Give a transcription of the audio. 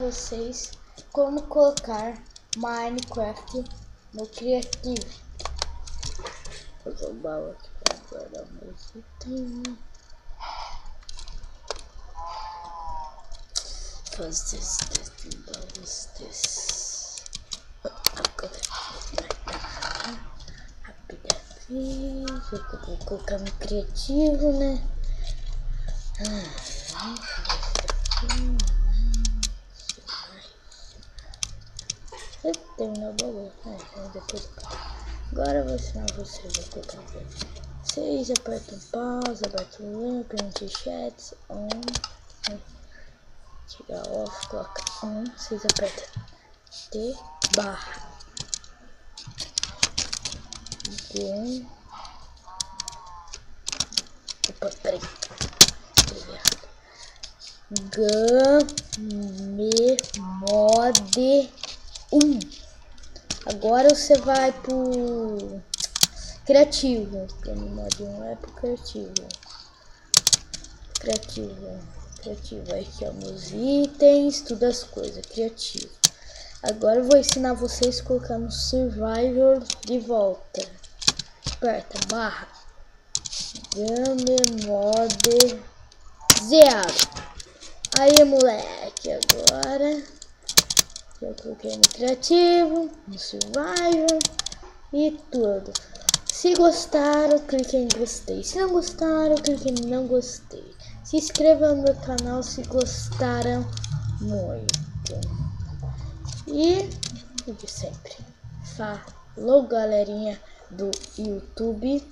vocês como colocar Minecraft no Creative. Vou usar o baú aqui para guardar o meu item. Fazer esses baús desses. Rapidamente. Vou colocar no Criativo, né? Terminou o baú, depois. Agora eu vou ensinar vocês a colocar. Vocês apertam pausa, apertam o link, preenche chats, on, tirar off, coloca on, vocês apertam T barra Game. Opa, peraí, escrevi errado. Game Mode 1. Agora você vai pro Criativo. Game Mode 1 é pro Criativo. Criativo, aqui ó, meus itens, tudo as coisas, Criativo. Agora eu vou ensinar vocês a colocar no Survivor de volta. Aperta barra Game Mode 0. Aí moleque, agora eu coloquei no Criativo, no Survivor e tudo. Se gostaram, clique em gostei. Se não gostaram, clique em não gostei. Se inscreva no meu canal se gostaram muito. E o de sempre. Falou, galerinha do YouTube.